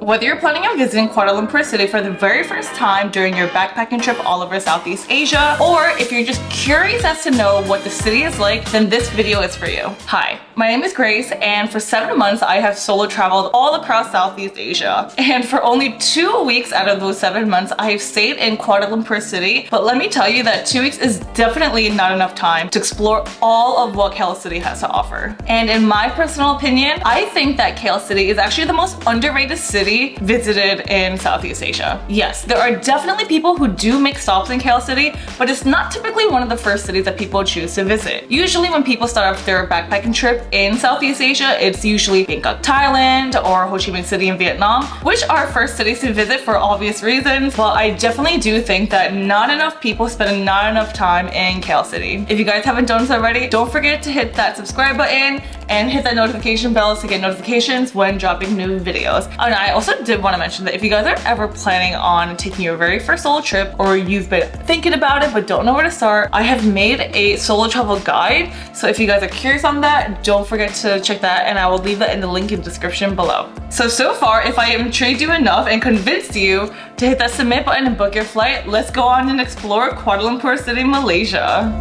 Whether you're planning on visiting Kuala Lumpur City for the very first time during your backpacking trip all over Southeast Asia, or if you're just curious as to know what the city is like, then this video is for you. Hi, my name is Grace, and for 7 months I have solo traveled all across Southeast Asia. And for only 2 weeks out of those 7 months, I have stayed in Kuala Lumpur City. But let me tell you that 2 weeks is definitely not enough time to explore all of what KL City has to offer. And in my personal opinion, I think that KL City is actually the most underrated city visited in Southeast Asia. Yes, there are definitely people who do make stops in KL City, but it's not typically one of the first cities that people choose to visit. Usually when people start off their backpacking trip in Southeast Asia, it's usually Bangkok, Thailand, or Ho Chi Minh City in Vietnam, which are first cities to visit for obvious reasons, but I definitely do think that not enough people spend not enough time in KL City. If you guys haven't done so already, don't forget to hit that subscribe button and hit that notification bell to get notifications when dropping new videos. And I also did want to mention that if you guys are ever planning on taking your very first solo trip, or you've been thinking about it but don't know where to start, I have made a solo travel guide. So if you guys are curious on that, don't forget to check that, and I will leave that in the link in the description below. So far, if I have intrigued you enough and convinced you to hit that submit button and book your flight, let's go on and explore Kuala Lumpur City, Malaysia.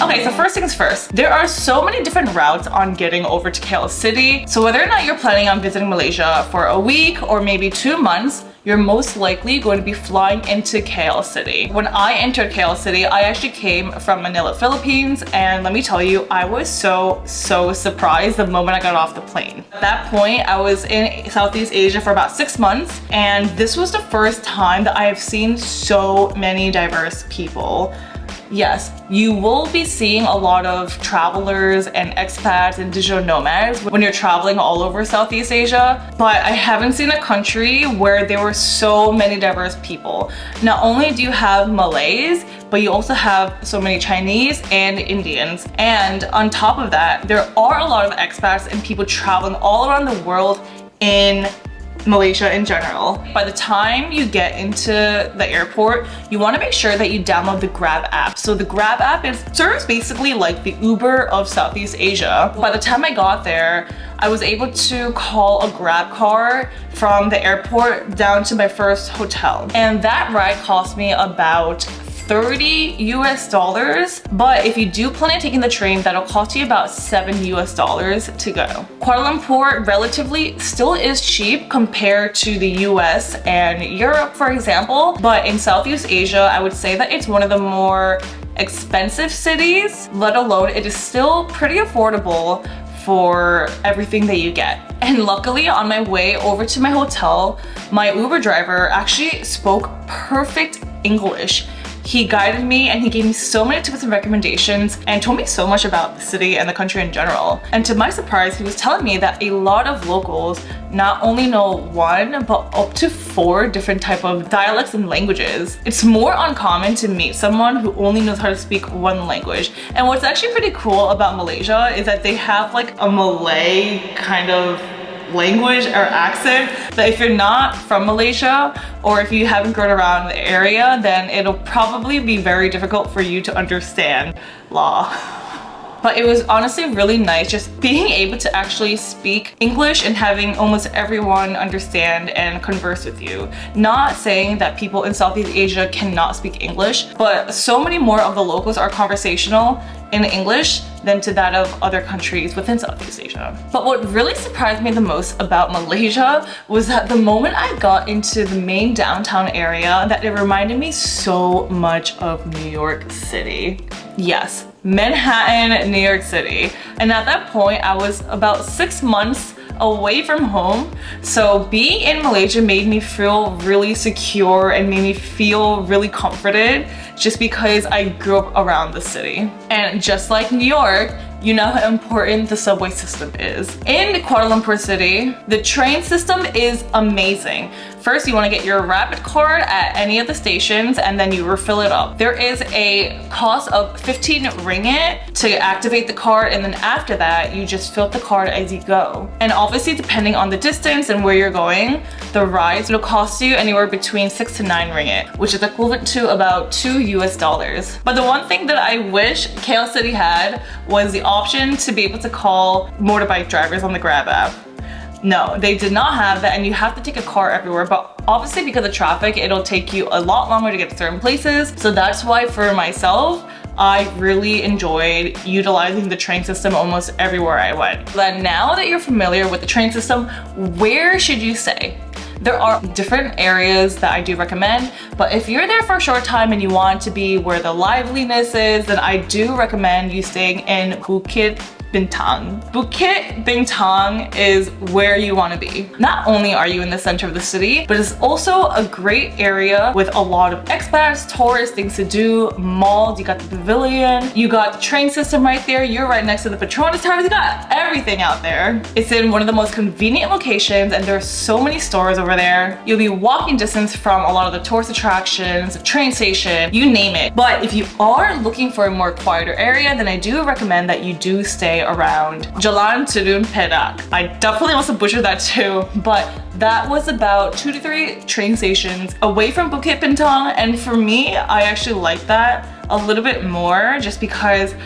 Okay, so first things first, there are so many different routes on getting over to KL City. So whether or not you're planning on visiting Malaysia for a week or maybe 2 months, you're most likely going to be flying into KL City. When I entered KL City, I actually came from Manila, Philippines, and let me tell you, I was so surprised the moment I got off the plane. At that point, I was in Southeast Asia for about 6 months, and this was the first time that I have seen so many diverse people. Yes, you will be seeing a lot of travelers and expats and digital nomads when you're traveling all over Southeast Asia, but I haven't seen a country where there were so many diverse people. Not only do you have Malays, but you also have so many Chinese and Indians. And on top of that, there are a lot of expats and people traveling all around the world in Malaysia in general. By the time you get into the airport, you want to make sure that you download the Grab app. So the Grab app serves basically like the Uber of Southeast Asia. By the time I got there, I was able to call a Grab car from the airport down to my first hotel. And that ride cost me about $30 US, but if you do plan on taking the train, that'll cost you about $7 US to go. Kuala Lumpur relatively still is cheap compared to the US and Europe, for example, but in Southeast Asia, I would say that it's one of the more expensive cities, let alone it is still pretty affordable for everything that you get. And luckily, on my way over to my hotel, my Uber driver actually spoke perfect English. He guided me and he gave me so many tips and recommendations and told me so much about the city and the country in general. And to my surprise, he was telling me that a lot of locals not only know 1, but up to 4 different type of dialects and languages. It's more uncommon to meet someone who only knows how to speak 1 language. And what's actually pretty cool about Malaysia is that they have like a Malay kind of language or accent that if you're not from Malaysia or if you haven't grown around the area, then it'll probably be very difficult for you to understand law. But it was honestly really nice just being able to actually speak English and having almost everyone understand and converse with you. Not saying that people in Southeast Asia cannot speak English, but so many more of the locals are conversational in English than to that of other countries within Southeast Asia. But what really surprised me the most about Malaysia was that the moment I got into the main downtown area, that it reminded me so much of New York City. Yes, Manhattan, New York City. And at that point, I was about 6 months away from home. So being in Malaysia made me feel really secure and made me feel really comforted just because I grew up around the city. And just like New York, you know how important the subway system is. In Kuala Lumpur City, the train system is amazing. First, you want to get your rapid card at any of the stations and then you refill it up. There is a cost of 15 ringgit to activate the card, and then after that, you just fill up the card as you go. And obviously, depending on the distance and where you're going, the rides will cost you anywhere between 6 to 9 ringgit, which is equivalent to about $2 US. But the one thing that I wish KL City had was the option to be able to call motorbike drivers on the Grab app. No, they did not have that, and you have to take a car everywhere. But obviously because of traffic, it'll take you a lot longer to get to certain places. So that's why for myself, I really enjoyed utilizing the train system almost everywhere I went. But now that you're familiar with the train system, where should you stay? There are different areas that I do recommend, but if you're there for a short time and you want to be where the liveliness is, then I do recommend you staying in Bukit Bintang. Bukit Bintang is where you want to be. Not only are you in the center of the city, but it's also a great area with a lot of expats, tourists, things to do, malls, you got the pavilion, you got the train system right there, you're right next to the Petronas Towers, you got everything out there. It's in one of the most convenient locations and there are so many stores over there. You'll be walking distance from a lot of the tourist attractions, train station, you name it. But if you are looking for a more quieter area, then I do recommend that you do stay around Jalan Turun Perak. I definitely must have butchered that too, but that was about 2 to 3 train stations away from Bukit Bintang, and for me, I actually like that a little bit more just because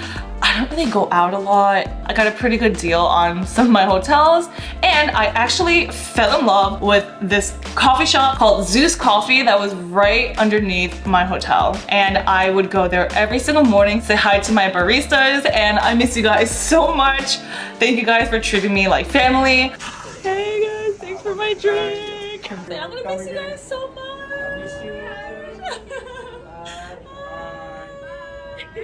I don't really go out a lot. I got a pretty good deal on some of my hotels, and I actually fell in love with this coffee shop called Zeus Coffee that was right underneath my hotel. And I would go there every single morning, say hi to my baristas, and I miss you guys so much. Thank you guys for treating me like family. Hey guys, thanks for my drink. I'm gonna miss you guys so much.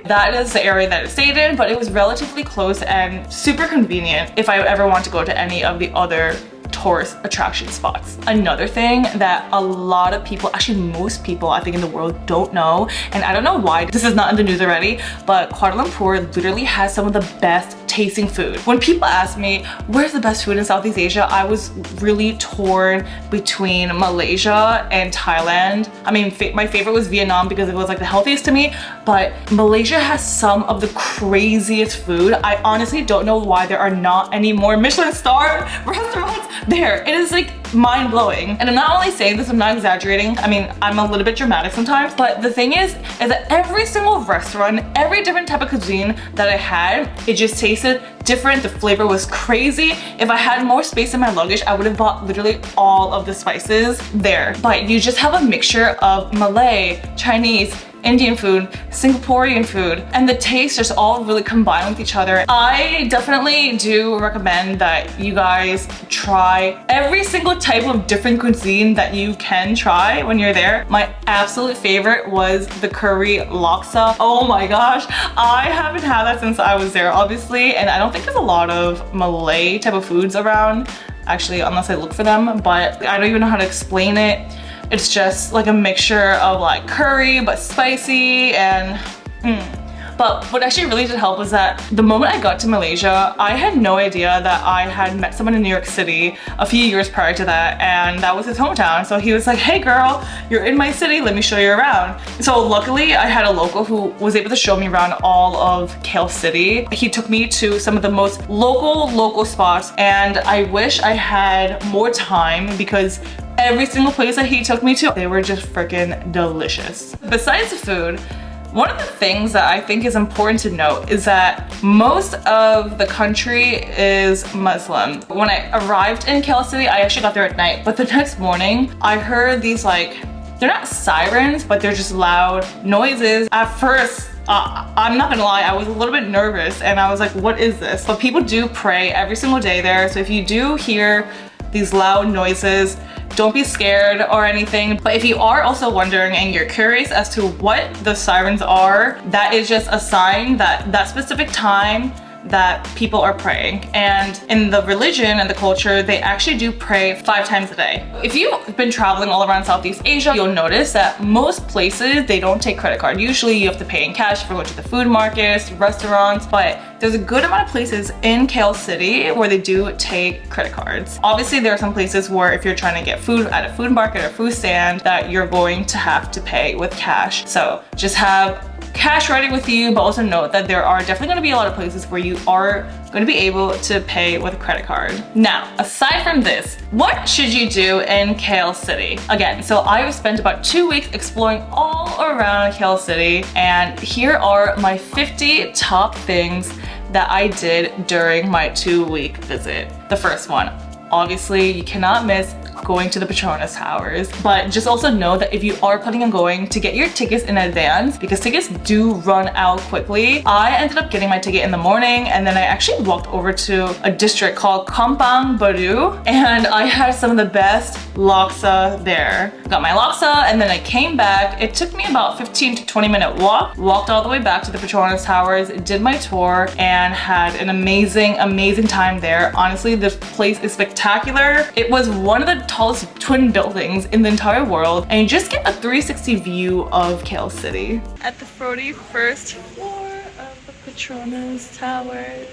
That is the area that it stayed in, but it was relatively close and super convenient if I ever want to go to any of the other tourist attraction spots. Another thing that a lot of people, actually most people I think in the world don't know, and I don't know why this is not in the news already, but Kuala Lumpur literally has some of the best tasting food. When people ask me where's the best food in Southeast Asia, I was really torn between Malaysia and Thailand. I mean, my favorite was Vietnam because it was like the healthiest to me, but Malaysia has some of the craziest food. I honestly don't know why there are not any more Michelin star restaurants there. It is like mind-blowing. And I'm not only saying this, I'm not exaggerating. I mean, I'm a little bit dramatic sometimes, but the thing is that every single restaurant, every different type of cuisine that I had, it just tasted different. The flavor was crazy. If I had more space in my luggage, I would have bought literally all of the spices there. But you just have a mixture of Malay, Chinese, Indian food, Singaporean food, and the taste just all really combine with each other. I definitely do recommend that you guys try every single type of different cuisine that you can try when you're there. My absolute favorite was the curry laksa. Oh my gosh, I haven't had that since I was there, obviously, and I don't think there's a lot of Malay type of foods around, actually, unless I look for them, but I don't even know how to explain it. It's just like a mixture of like curry, but spicy and But what actually really did help was that the moment I got to Malaysia, I had no idea that I had met someone in New York City a few years prior to that, and that was his hometown. So he was like, hey girl, you're in my city, let me show you around. So luckily I had a local who was able to show me around all of KL City. He took me to some of the most local spots, and I wish I had more time because every single place that he took me to, they were just freaking delicious. Besides the food, one of the things that I think is important to note is that most of the country is Muslim. When I arrived in KL City, I actually got there at night, but the next morning I heard these they're not sirens, but they're just loud noises. At first, I'm not gonna lie, I was a little bit nervous and I was like, what is this? But people do pray every single day there, so if you do hear these loud noises, don't be scared or anything. But if you are also wondering and you're curious as to what the sirens are, that is just a sign that that specific time that people are praying. And in the religion and the culture, they actually do pray 5 times a day. If you've been traveling all around Southeast Asia, you'll notice that most places, they don't take credit card. Usually you have to pay in cash if you're going to the food markets, restaurants, but there's a good amount of places in KL City where they do take credit cards. Obviously, there are some places where if you're trying to get food at a food market or food stand, that you're going to have to pay with cash. So just have cash ready with you, but also note that there are definitely going to be a lot of places where you are going to be able to pay with a credit card. Now, aside from this, what should you do in KL City? Again, so I've spent about 2 weeks exploring all around KL City, and here are my 50 top things that I did during my 2-week visit. The first one, obviously you cannot miss going to the Petronas Towers. But just also know that if you are planning on going, to get your tickets in advance because tickets do run out quickly. I ended up getting my ticket in the morning and then I actually walked over to a district called Kampang Baru and I had some of the best laksa there. Got my laksa and then I came back. It took me about 15 to 20 minute walk. Walked all the way back to the Petronas Towers, did my tour and had an amazing time there. Honestly, this place is spectacular. It was one of the tallest twin buildings in the entire world and you just get a 360 view of KL City. At the 41st floor of the Petronas Towers.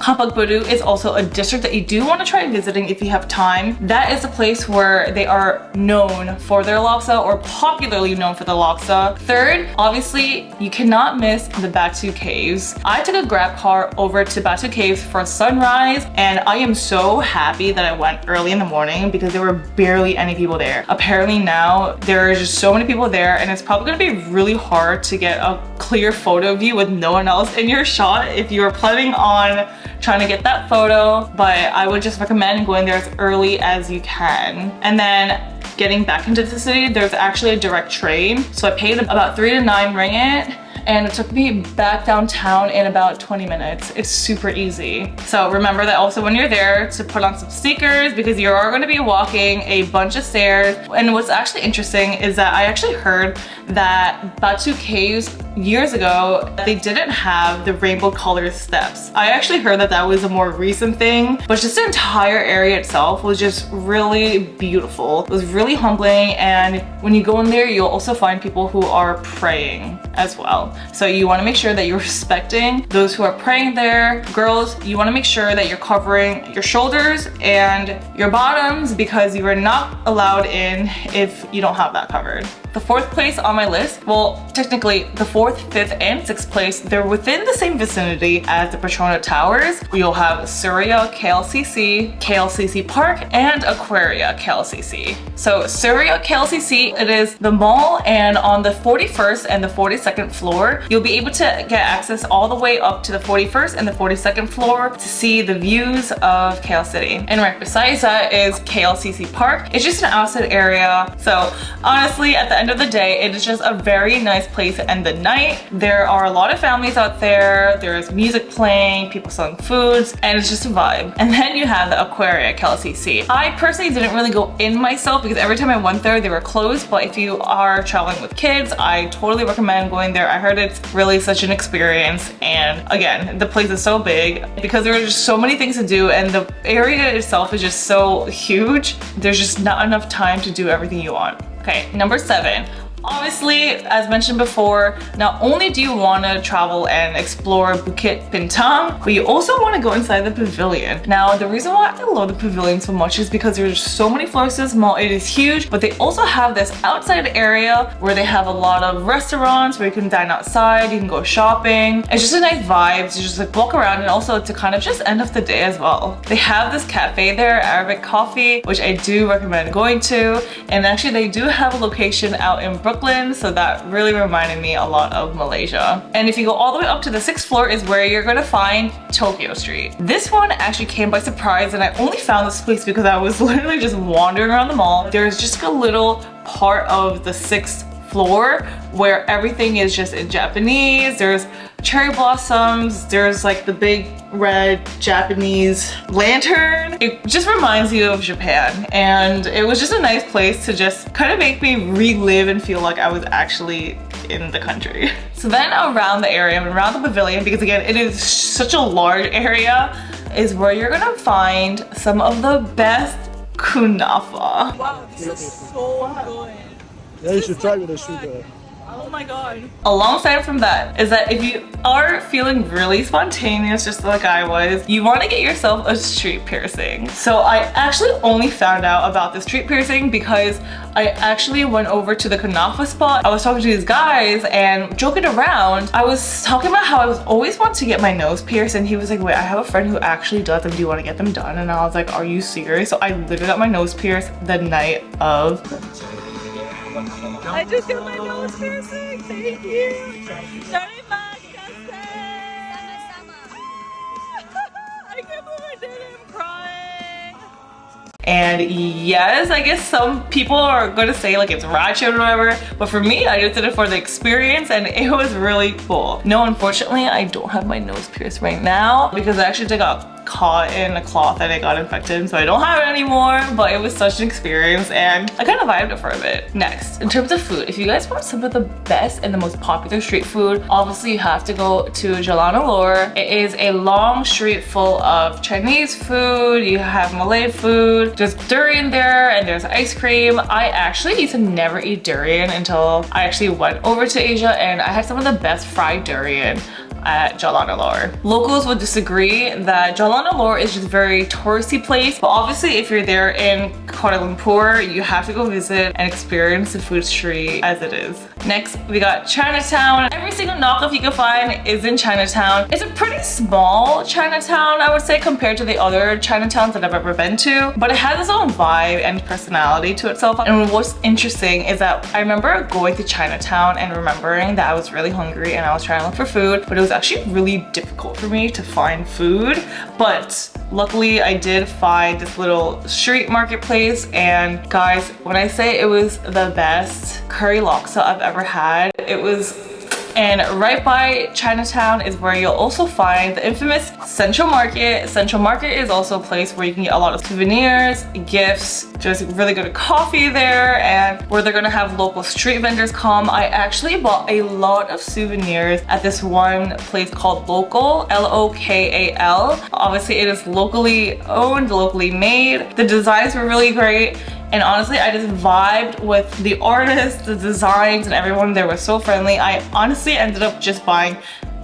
Kampang Baru is also a district that you do want to try visiting if you have time. That is a place where they are known for their laksa or popularly known for the laksa. Third, obviously, you cannot miss the Batu Caves. I took a grab car over to Batu Caves for sunrise and I am so happy that I went early in the morning because there were barely any people there. Apparently now there are just so many people there and it's probably going to be really hard to get a clear photo of you with no one else in your shot if you're planning on trying to get that photo, but I would just recommend going there as early as you can. And then getting back into the city, there's actually a direct train. So I paid about 3 to 9 ringgit and it took me back downtown in about 20 minutes. It's super easy. So remember that also when you're there to put on some sneakers because you are going to be walking a bunch of stairs. And what's actually interesting is that I actually heard that Batu Caves years ago, they didn't have the rainbow colored steps. I actually heard that that was a more recent thing, but just the entire area itself was just really beautiful. It was really humbling and when you go in there, you'll also find people who are praying as well. So you want to make sure that you're respecting those who are praying there. Girls, you want to make sure that you're covering your shoulders and your bottoms because you are not allowed in if you don't have that covered. The fourth place on my list, well, technically the fourth, fifth, and sixth place, they're within the same vicinity as the Petronas Towers. You'll have Surya KLCC, KLCC Park, and Aquaria KLCC. So Surya KLCC, it is the mall and on the 41st and the 42nd floor, you'll be able to get access all the way up to the 41st and the 42nd floor to see the views of KL City. And right besides that is KLCC Park. It's just an outside area. So honestly, at the end of the day, it is just a very nice place to end the night. There are a lot of families out there. There's music playing, people selling foods, and it's just a vibe. And then you have the Aquaria KLCC. I personally didn't really go in myself because every time I went there, they were closed. But if you are traveling with kids, I totally recommend going there. I heard it's really such an experience. And again, the place is so big because there are just so many things to do and the area itself is just so huge. There's just not enough time to do everything you want. Okay, number 7. Obviously, as mentioned before, not only do you want to travel and explore Bukit Bintang, but you also want to go inside the pavilion. Now, the reason why I love the pavilion so much is because there's so many floors to this mall. It is huge, but they also have this outside area where they have a lot of restaurants where you can dine outside, you can go shopping. It's just a nice vibe to just like walk around and also to kind of just end off the day as well. They have this cafe there, Arabic Coffee, which I do recommend going to. And actually, they do have a location out in Brooklyn, so that really reminded me a lot of Malaysia. And if you go all the way up to the 6th floor is where you're gonna find Tokyo Street. This one actually came by surprise and I only found this place because I was literally just wandering around the mall. There's just a little part of the 6th floor where everything is just in Japanese. There's cherry blossoms, there's like the big red Japanese lantern. It just reminds you of Japan and it was just a nice place to just kind of make me relive and feel like I was actually in the country. So then around the area, around the pavilion, because again it is such a large area, is where you're gonna find some of the best kunafa. Wow, this is so good. Yeah, you should try with the sugar. Oh my god. Alongside from that is that if you are feeling really spontaneous just like I was, you want to get yourself a street piercing. So I actually only found out about the street piercing because I actually went over to the kunafa spot. I was talking to these guys and joking around. I was talking about how I was always wanting to get my nose pierced and he was like, wait, I have a friend who actually does them. Do you want to get them done? And I was like, are you serious? So I literally got my nose pierced the night of. I just got my nose piercing, thank you! Terima kasih! I can't believe I did it, I'm crying! And yes, I guess some people are gonna say like it's ratchet or whatever, but for me, I just did it for the experience and it was really cool. No, unfortunately, I don't have my nose pierced right now because I actually got caught in a cloth and it got infected, so I don't have it anymore, but it was such an experience and I kind of vibed it for a bit. Next, in terms of food, if you guys want some of the best and the most popular street food, obviously you have to go to Jalan Alor. It is a long street full of Chinese food, you have Malay food, there's durian there and there's ice cream. I actually used to never eat durian until I actually went over to Asia and I had some of the best fried durian at Jalan Alor. Locals would disagree that Jalan Alor is just a very touristy place, but obviously if you're there in Kuala Lumpur, you have to go visit and experience the food street as it is. Next, we got Chinatown. Every single knockoff you can find is in Chinatown. It's a pretty small Chinatown, I would say, compared to the other Chinatowns that I've ever been to, but it has its own vibe and personality to itself. And what's interesting is that I remember going to Chinatown and remembering that I was really hungry and I was trying to look for food, but it was actually really difficult for me to find food. But luckily I did find this little street marketplace, and guys, when I say it was the best curry laksa I've ever had, it was. And right by Chinatown is where you'll also find the infamous Central Market. Central Market is also a place where you can get a lot of souvenirs, gifts, just really good coffee there, and where they're gonna have local street vendors come. I actually bought a lot of souvenirs at this one place called Local, L-O-K-A-L. Obviously it is locally owned, locally made. The designs were really great. And honestly, I just vibed with the artists, the designs, and everyone there was so friendly. I honestly ended up just buying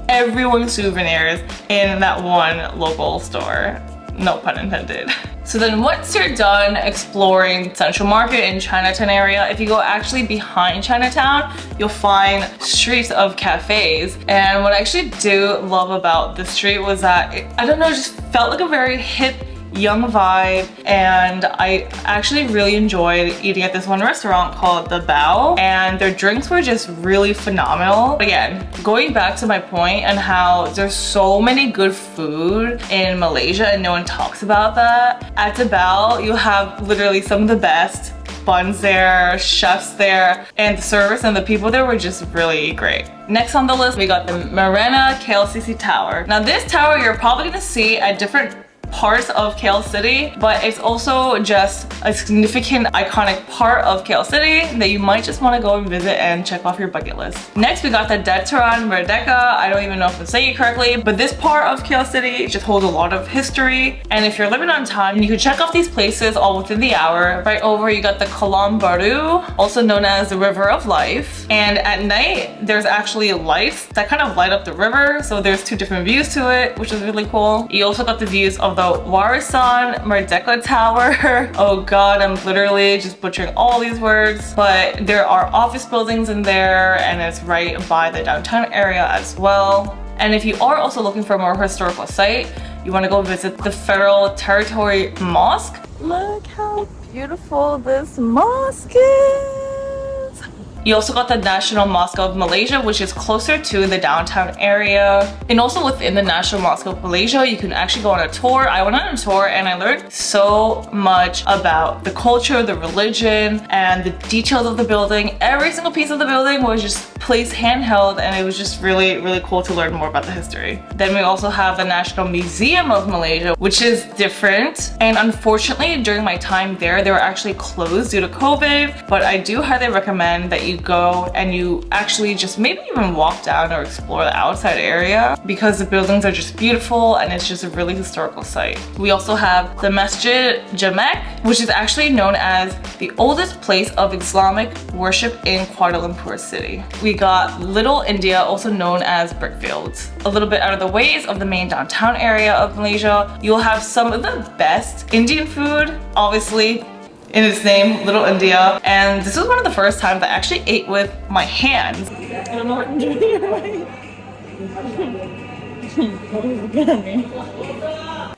everyone's souvenirs in that one local store. No pun intended. So then once you're done exploring Central Market in Chinatown area, if you go actually behind Chinatown, you'll find streets of cafes. And what I actually do love about the street was that I don't know, it just felt like a very hip, young vibe, and I actually really enjoyed eating at this one restaurant called The Bao, and their drinks were just really phenomenal. Again, going back to my point and how there's so many good food in Malaysia and no one talks about that. At The Bao, you have literally some of the best buns there, chefs there, and the service and the people there were just really great. Next on the list, we got the Marina KLCC Tower. Now this tower you're probably gonna see at different parts of KL City, but it's also just a significant iconic part of KL City that you might just want to go and visit and check off your bucket list. Next, we got the Dataran Merdeka. I don't even know if I'm saying it correctly, but this part of KL City just holds a lot of history, and if you're living on time, you can check off these places all within the hour. Right over, you got the Kolam Baru, also known as the River of Life, and at night there's actually lights that kind of light up the river, so there's two different views to it, which is really cool. You also got the views of the Warisan Merdeka Tower. Oh god, I'm literally just butchering all these words, but there are office buildings in there and it's right by the downtown area as well. And if you are also looking for a more historical site, you want to go visit the Federal Territory Mosque. Look how beautiful this mosque is. You also got the National Mosque of Malaysia, which is closer to the downtown area. And also within the National Mosque of Malaysia, you can actually go on a tour. I went on a tour and I learned so much about the culture, the religion, and the details of the building. Every single piece of the building was just placed handheld, and it was just really, really cool to learn more about the history. Then we also have the National Museum of Malaysia, which is different. And unfortunately, during my time there, they were actually closed due to COVID, but I do highly recommend that you go and you actually just maybe even walk down or explore the outside area, because the buildings are just beautiful and it's just a really historical site. We also have the Masjid Jamek, which is actually known as the oldest place of Islamic worship in Kuala Lumpur City. We got Little India, also known as Brickfields. A little bit out of the ways of the main downtown area of Malaysia, you'll have some of the best Indian food, obviously in its name, Little India. And this was one of the first times I actually ate with my hands. I don't know what I'm doing here.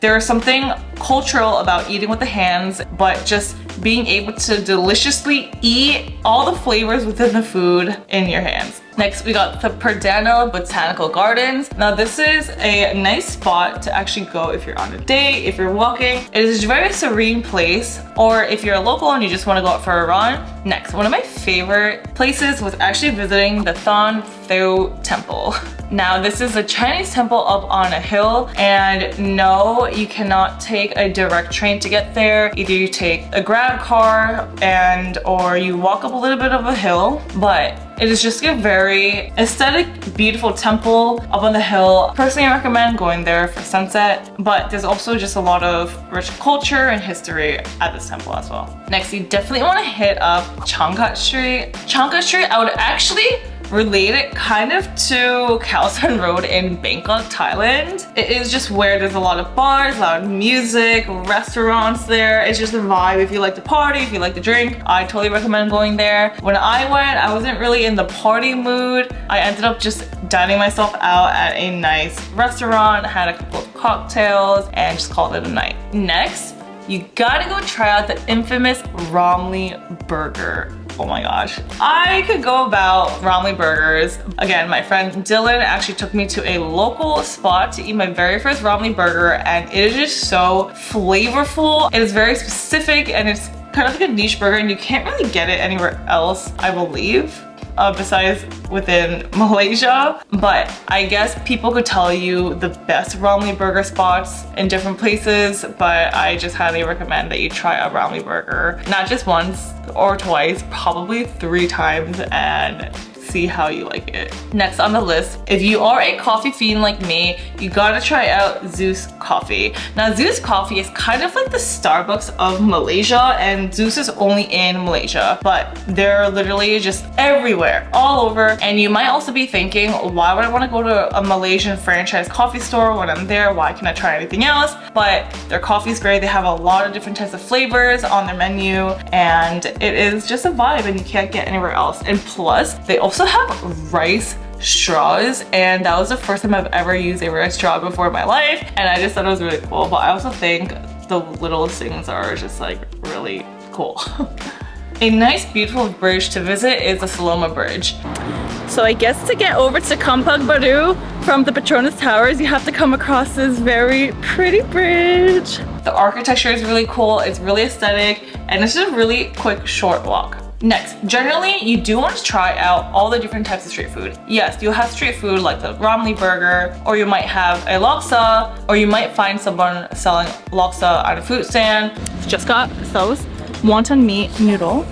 There is something cultural about eating with the hands, but just being able to deliciously eat all the flavors within the food in your hands. Next, we got the Perdana Botanical Gardens. Now this is a nice spot to actually go if you're on a date, if you're walking. It is a very serene place, or if you're a local and you just want to go out for a run. Next, one of my favorite places was actually visiting the Thon Theo Temple. Now this is a Chinese temple up on a hill, and no, you cannot take a direct train to get there. Either you take a grab car or you walk up a little bit of a hill, but it is just a very aesthetic, beautiful temple up on the hill. Personally, I recommend going there for sunset, but there's also just a lot of rich culture and history at this temple as well. Next, you definitely want to hit up Changkat Street. Changkat Street, I would actually relate it kind of to Khao San Road in Bangkok, Thailand. It is just where there's a lot of bars, a lot of music, restaurants there. It's just a vibe. If you like to party, if you like to drink, I totally recommend going there. When I went, I wasn't really in the party mood. I ended up just dining myself out at a nice restaurant, had a couple of cocktails, and just called it a night. Next, you gotta go try out the infamous Ramly Burger. Oh my gosh. I could go about Ramly Burgers. Again, my friend Dylan actually took me to a local spot to eat my very first Ramly Burger, and it is just so flavorful. It is very specific, and it's kind of like a niche burger, and you can't really get it anywhere else, I believe. Besides within Malaysia. But I guess people could tell you the best Ramly Burger spots in different places, but I just highly recommend that you try a Ramly Burger, not just once or twice, probably 3 times, and see how you like it. Next on the list, if you are a coffee fiend like me, you gotta try out Zeus Coffee. Now Zeus Coffee is kind of like the Starbucks of Malaysia, and Zeus is only in Malaysia, but they're literally just everywhere, all over. And you might also be thinking, why would I want to go to a Malaysian franchise coffee store when I'm there? Why can't I try anything else? But their coffee is great. They have a lot of different types of flavors on their menu, and it is just a vibe, and you can't get anywhere else. And plus, they also have rice straws, and that was the first time I've ever used a rice straw before in my life, and I just thought it was really cool. But I also think the littlest things are just like really cool. A nice beautiful bridge to visit is the Saloma Bridge. So I guess to get over to Kampong Baru from the Petronas Towers, you have to come across this very pretty bridge. The architecture is really cool, it's really aesthetic, and it's just a really quick, short walk. Next, generally, you do want to try out all the different types of street food. Yes, you'll have street food like the Ramly Burger, or you might have a laksa, or you might find someone selling laksa at a food stand. Just got those wonton meat noodle,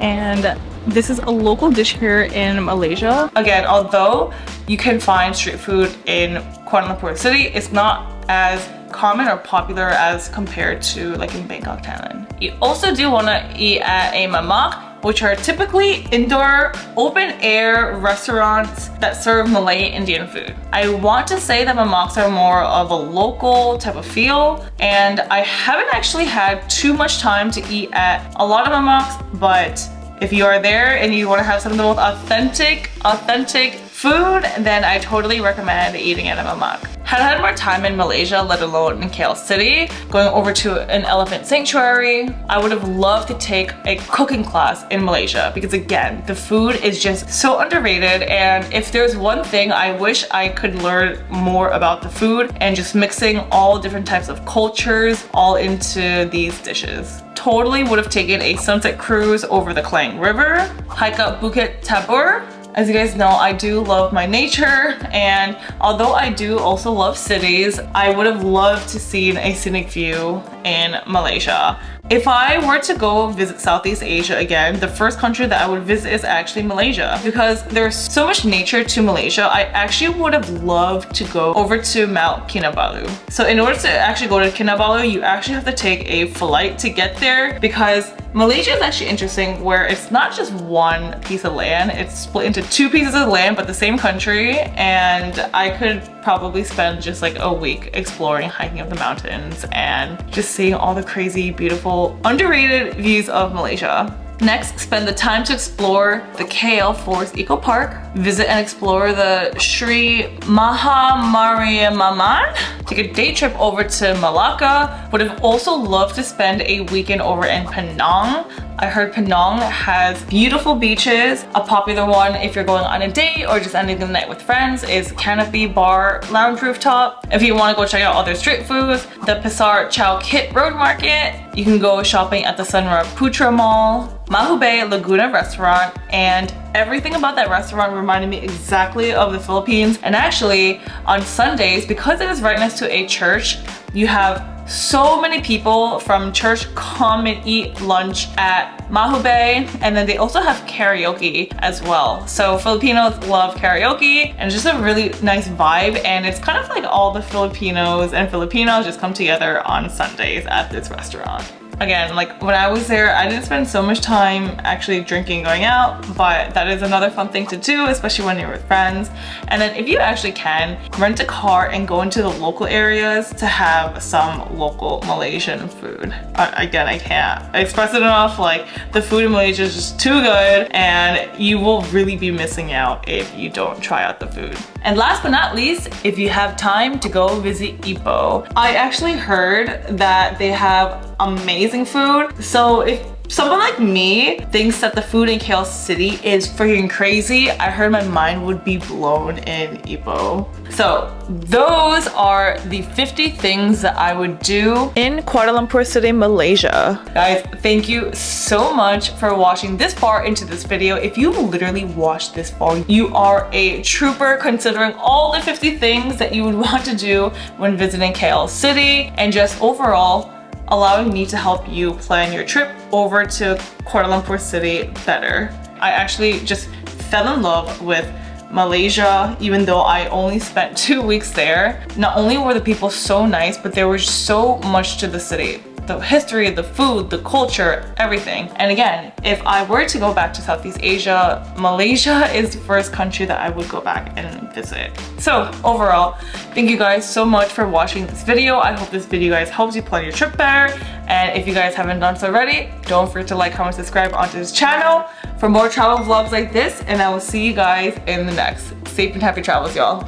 and this is a local dish here in Malaysia. Again, although you can find street food in Kuala Lumpur City, it's not as common or popular as compared to like in Bangkok, Thailand. You also do want to eat at a mamak, which are typically indoor, open-air restaurants that serve Malay Indian food. I want to say that mamaks are more of a local type of feel, and I haven't actually had too much time to eat at a lot of mamaks, but if you are there and you want to have some of the most authentic food, then I totally recommend eating at a mamak. Had I had more time in Malaysia, let alone in KL City, going over to an elephant sanctuary, I would have loved to take a cooking class in Malaysia, because again, the food is just so underrated, and if there's one thing I wish I could learn more about the food and just mixing all different types of cultures all into these dishes. Totally would have taken a sunset cruise over the Klang River, hike up Bukit Tabur. As you guys know, I do love my nature, and although I do also love cities, I would have loved to see a scenic view in Malaysia. If I were to go visit Southeast Asia again, the first country that I would visit is actually Malaysia, because there's so much nature to Malaysia. I actually would have loved to go over to Mount Kinabalu. So in order to actually go to Kinabalu, you actually have to take a flight to get there, because Malaysia is actually interesting where it's not just one piece of land, it's split into 2 pieces of land but the same country, and I could probably spend just like a week exploring, hiking up the mountains, and just seeing all the crazy, beautiful, underrated views of Malaysia. Next, spend the time to explore the KL Forest Eco Park. Visit and explore the Sri Mahamariamman. Take a day trip over to Malacca. Would have also loved to spend a weekend over in Penang. I heard Penang has beautiful beaches. A popular one if you're going on a date or just ending the night with friends is Canopy Bar Lounge Rooftop. If you want to go check out other street foods, the Pasar Chao Kit Road Market. You can go shopping at the Sunra Putra Mall, Mahu Bay Laguna Restaurant, and everything about that restaurant reminded me exactly of the Philippines. And actually, on Sundays, because it is right next to a church, you have so many people from church come and eat lunch at Mahu Bay, and then they also have karaoke as well. So Filipinos love karaoke, and it's just a really nice vibe, and it's kind of like all the Filipinos and Filipinos just come together on Sundays at this restaurant. Again, like when I was there, I didn't spend so much time actually drinking, going out, but that is another fun thing to do, especially when you're with friends. And then if you actually can, rent a car and go into the local areas to have some local Malaysian food. Again, I can't express it enough, like the food in Malaysia is just too good, and you will really be missing out if you don't try out the food. And last but not least, if you have time to go visit Ipoh. I actually heard that they have amazing food. So if someone like me thinks that the food in KL City is freaking crazy, I heard my mind would be blown in Ipoh. So those are the 50 things that I would do in Kuala Lumpur City, Malaysia. Guys, thank you so much for watching this far into this video. If you literally watched this far, you are a trooper considering all the 50 things that you would want to do when visiting KL City, and just overall allowing me to help you plan your trip over to Kuala Lumpur City better. I actually just fell in love with Malaysia, even though I only spent 2 weeks there. Not only were the people so nice, but there was so much to the city. The history, the food, the culture, everything. And again, if I were to go back to Southeast Asia, Malaysia is the first country that I would go back and visit. So overall, thank you guys so much for watching this video. I hope this video guys helps you plan your trip better. And if you guys haven't done so already, don't forget to like, comment, subscribe onto this channel for more travel vlogs like this. And I will see you guys in the next. Safe and happy travels, y'all.